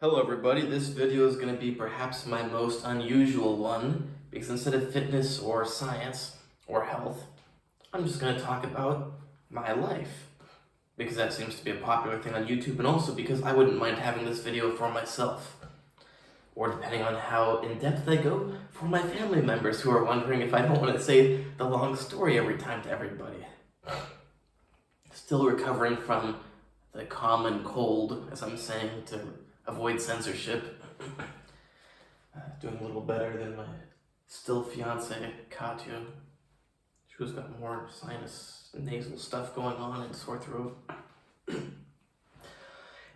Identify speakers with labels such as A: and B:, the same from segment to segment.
A: Hello everybody, this video is going to be perhaps my most unusual one because instead of fitness or science or health, I'm just going to talk about my life because that seems to be a popular thing on YouTube, and also because I wouldn't mind having this video for myself, or depending on how in-depth I go, for my family members who are wondering if I don't want to say the long story every time to everybody. Still recovering from the common cold, as I'm saying, to avoid censorship. Doing a little better than my still fiance, Katya. She's got more sinus nasal stuff going on and sore throat.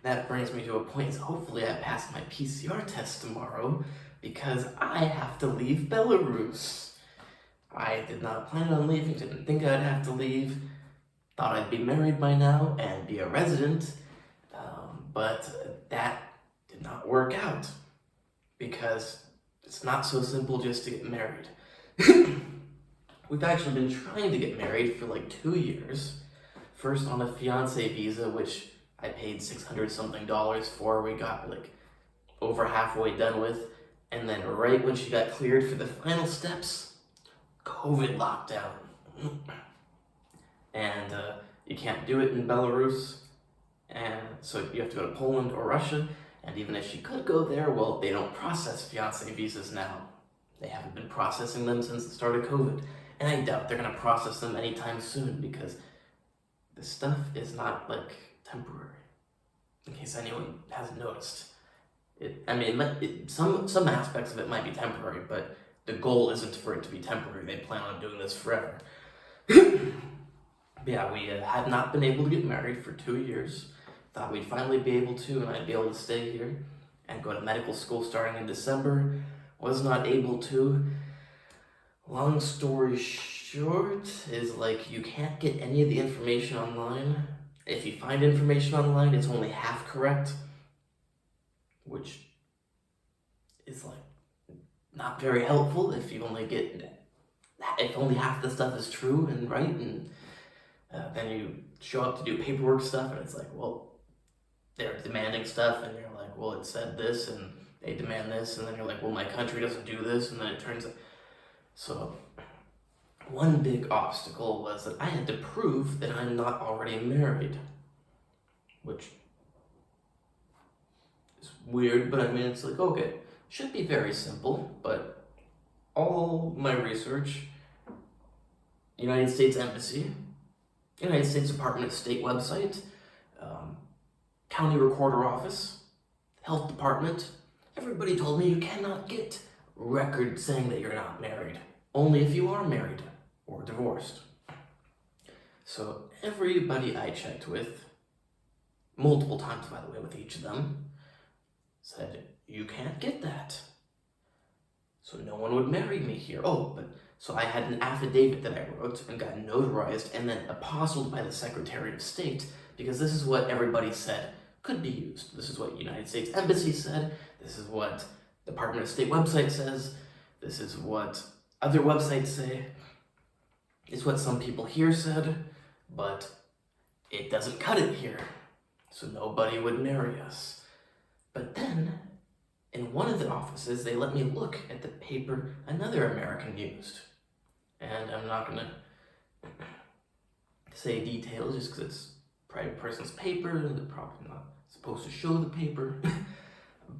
A: That brings me to a point, so hopefully I pass my PCR test tomorrow, because I have to leave Belarus. I did not plan on leaving, didn't think I'd have to leave. Thought I'd be married by now and be a resident, but that did not work out, because it's not so simple just to get married. We've actually been trying to get married for like 2 years. First on a fiance visa, which I paid $600 something for. We got like over halfway done with, and then right when she got cleared for the final steps, COVID lockdown. And you can't do it in Belarus, and so you have to go to Poland or Russia. And even if she could go there, well, they don't process fiancé visas now. They haven't been processing them since the start of COVID. And I doubt they're going to process them anytime soon, because this stuff is not, like, temporary. In case anyone hasn't noticed. Some aspects of it might be temporary, but the goal isn't for it to be temporary. They plan on doing this forever. Yeah, we have not been able to get married for 2 years. Thought we'd finally be able to, and I'd be able to stay here and go to medical school starting in December. Was not able to. Long story short is, like, you can't get any of the information online. If you find information online, it's only half correct, which is, like, not very helpful if only half the stuff is true and right, and then you show up to do paperwork stuff, and it's like, well, they're demanding stuff, and you're like, well, it said this, and they demand this, and then you're like, well, my country doesn't do this, and then it turns out. So, one big obstacle was that I had to prove that I'm not already married, which is weird, but I mean, it's like, okay, should be very simple, but all my research, United States Embassy, United States Department of State website, County Recorder Office, Health Department, everybody told me you cannot get records saying that you're not married. Only if you are married or divorced. So everybody I checked with, multiple times by the way with each of them, said, you can't get that. So no one would marry me here. So I had an affidavit that I wrote and got notarized and then apostilled by the Secretary of State, because this is what everybody said could be used. This is what United States Embassy said. This is what Department of State website says. This is what other websites say. It's what some people here said, but it doesn't cut it here. So nobody would marry us. But then, in one of the offices, they let me look at the paper another American used. And I'm not gonna say details just because it's a private person's paper and they're probably not supposed to show the paper.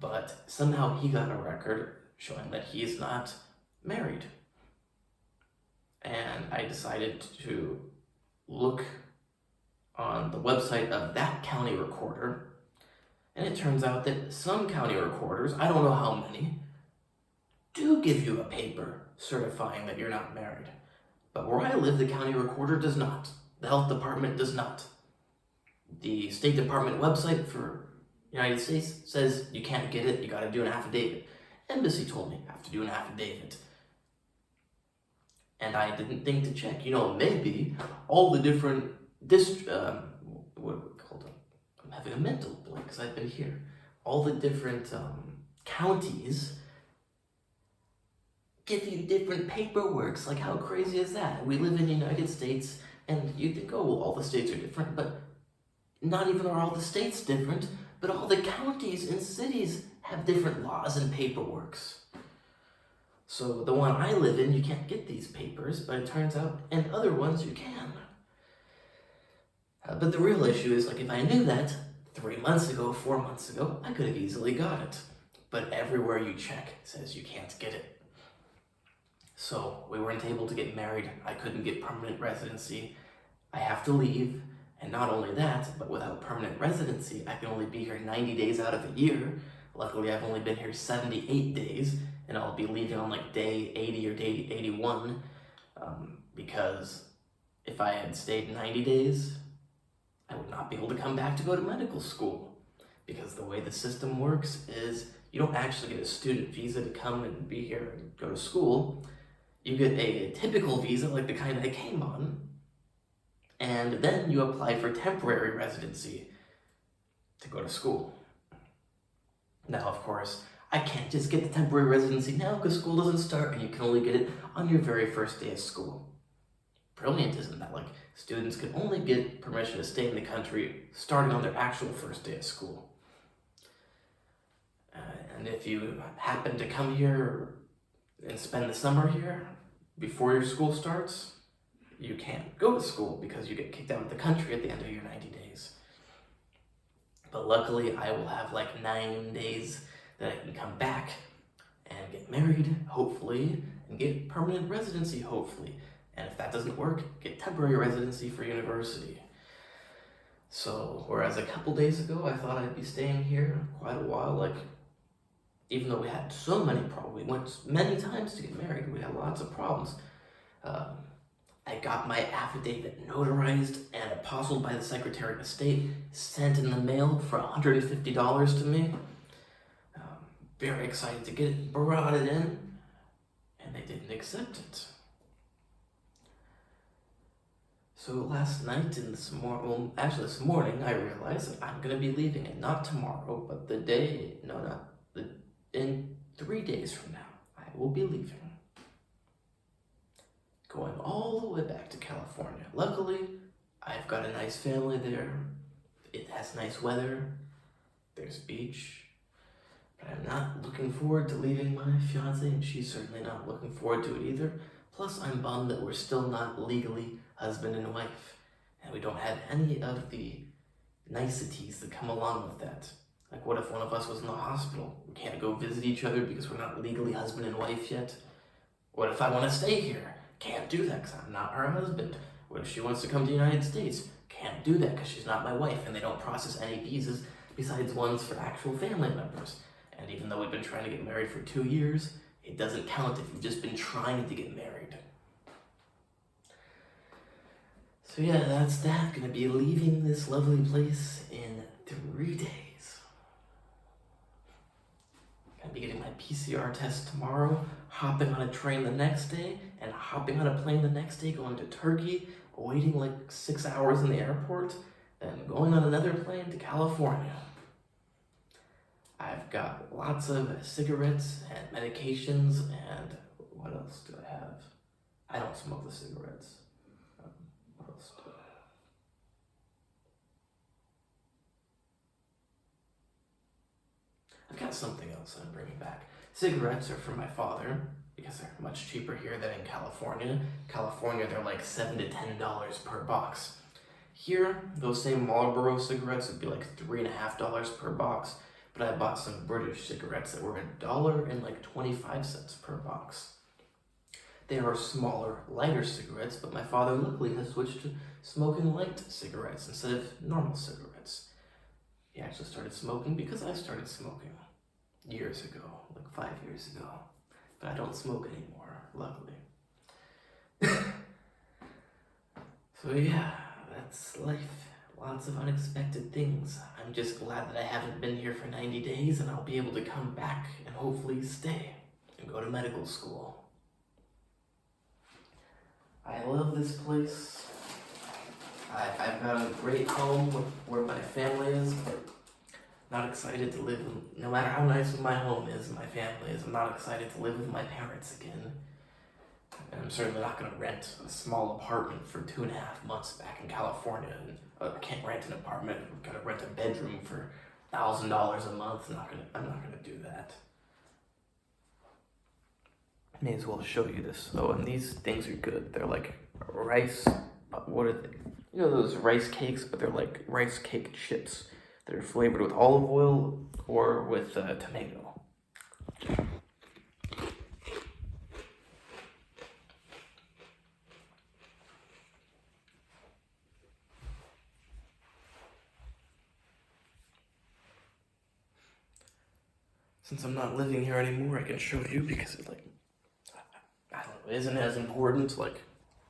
A: But somehow he got a record showing that he's not married. And I decided to look on the website of that county recorder. And it turns out that some county recorders, I don't know how many, do give you a paper certifying that you're not married. But where I live, the county recorder does not. The health department does not. The State Department website for United States says you can't get it, you gotta do an affidavit. Embassy told me I have to do an affidavit. And I didn't think to check. Maybe all the different I'm having a mental blank because I've been here. All the different counties give you different paperworks. Like, how crazy is that? We live in the United States, and you think, oh, well, all the states are different, but not even are all the states different. but all the counties and cities have different laws and paperworks. So the one I live in, you can't get these papers, but it turns out in other ones you can. But the real issue is, like, if I knew that 3 months ago, 4 months ago, I could have easily got it. But everywhere you check says you can't get it. So we weren't able to get married. I couldn't get permanent residency. I have to leave. And not only that, but without permanent residency, I can only be here 90 days out of a year. Luckily, I've only been here 78 days, and I'll be leaving on like day 80 or day 81, because if I had stayed 90 days, I would not be able to come back to go to medical school, because the way the system works is you don't actually get a student visa to come and be here and go to school. You get a typical visa like the kind I came on, and then you apply for temporary residency to go to school. Now, of course, I can't just get the temporary residency now because school doesn't start, and you can only get it on your very first day of school. Brilliant, isn't that? Like, students can only get permission to stay in the country starting on their actual first day of school. And if you happen to come here and spend the summer here before your school starts, you can't go to school because you get kicked out of the country at the end of your 90 days. But luckily, I will have like 9 days that I can come back and get married, hopefully, and get permanent residency, hopefully. And if that doesn't work, get temporary residency for university. So, whereas a couple days ago, I thought I'd be staying here quite a while, like, even though we had so many problems, we went many times to get married, we had lots of problems. I got my affidavit notarized and apostilled by the Secretary of State, sent in the mail for $150 to me. Very excited to get it, brought it in, and they didn't accept it. So last night and this morning, this morning, I realized that I'm gonna be leaving, and not tomorrow, but in 3 days from now, I will be leaving. Going all the way back to California. Luckily, I've got a nice family there. It has nice weather. There's a beach. But I'm not looking forward to leaving my fiance, and she's certainly not looking forward to it either. Plus, I'm bummed that we're still not legally husband and wife, and we don't have any of the niceties that come along with that. Like, what if one of us was in the hospital? We can't go visit each other because we're not legally husband and wife yet. What if I want to stay here? Can't do that because I'm not her husband. What if she wants to come to the United States? Can't do that because she's not my wife, and they don't process any visas besides ones for actual family members. And even though we've been trying to get married for 2 years, it doesn't count if you've just been trying to get married. So yeah, that's that. Gonna be leaving this lovely place in 3 days. Gonna be getting my PCR test tomorrow, hopping on a train the next day, and hopping on a plane the next day, going to Turkey, waiting like 6 hours in the airport, and going on another plane to California. I've got lots of cigarettes and medications, and what else do I have? I don't smoke the cigarettes. What else do I have? I've got something else I'm bringing back. Cigarettes are for my father, because they're much cheaper here than in California. California, they're like $7 to $10 per box. Here, those same Marlboro cigarettes would be like $3.50 per box. But I bought some British cigarettes that were $1.25 per box. They are smaller, lighter cigarettes, but my father luckily has switched to smoking light cigarettes instead of normal cigarettes. He actually started smoking because I started smoking years ago, like 5 years ago. But I don't smoke anymore, luckily. So yeah, that's life. Lots of unexpected things. I'm just glad that I haven't been here for 90 days, and I'll be able to come back and hopefully stay and go to medical school. I love this place. I've got a great home where my family is, but not excited to live in, no matter how nice my home is and my family is, I'm not excited to live with my parents again. And I'm certainly not going to rent a small apartment for 2.5 months back in California. And I can't rent an apartment. I've got to rent a bedroom for $1,000 a month. I'm not gonna do that. May as well show you this. Oh, and these things are good. They're like rice. What are they? You know those rice cakes, but they're like rice cake chips that are flavored with olive oil or with tomato. Since I'm not living here anymore, I can show you because it I don't know, isn't as important. Like,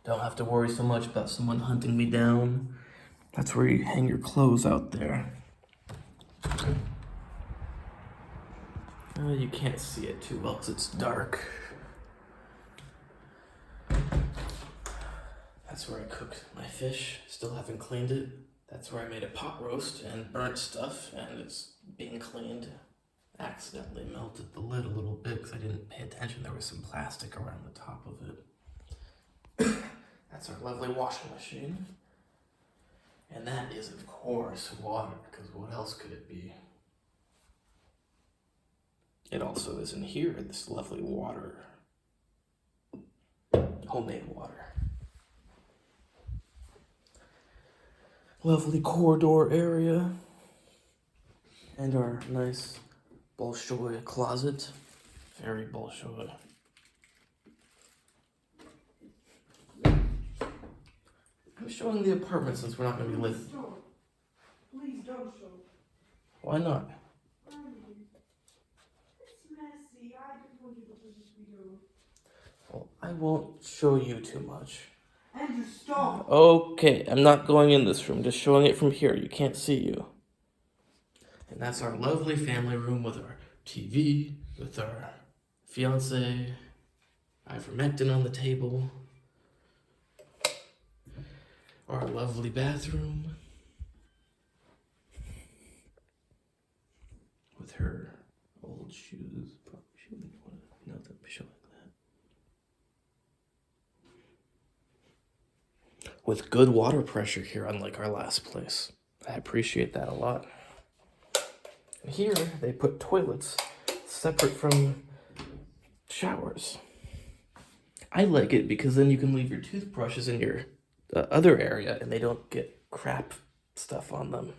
A: don't have to worry so much about someone hunting me down. That's where you hang your clothes out there. You can't see it too well because it's dark. That's where I cooked my fish. Still haven't cleaned it. That's where I made a pot roast and burnt stuff, and it's being cleaned. Accidentally melted the lid a little bit because I didn't pay attention. There was some plastic around the top of it. That's our lovely washing machine. And that is, of course, water, because what else could it be? It also is in here, this lovely water. Homemade water. Lovely corridor area. And our nice Bolshoi closet. Very Bolshoi. I'm showing the apartment since we're not going to be living.
B: Please don't show.
A: Why not?
B: It's messy. I just want you to put this video.
A: Well, I won't show you too much.
B: Andrew, stop.
A: Okay, I'm not going in this room. Just showing it from here. You can't see you. And that's our lovely family room with our TV, with our fiance, ivermectin on the table, our lovely bathroom with her old shoes. Probably she wouldn't want to know them showing that. With good water pressure here, unlike our last place. I appreciate that a lot. Here, they put toilets separate from showers. I like it because then you can leave your toothbrushes in your other area and they don't get crap stuff on them.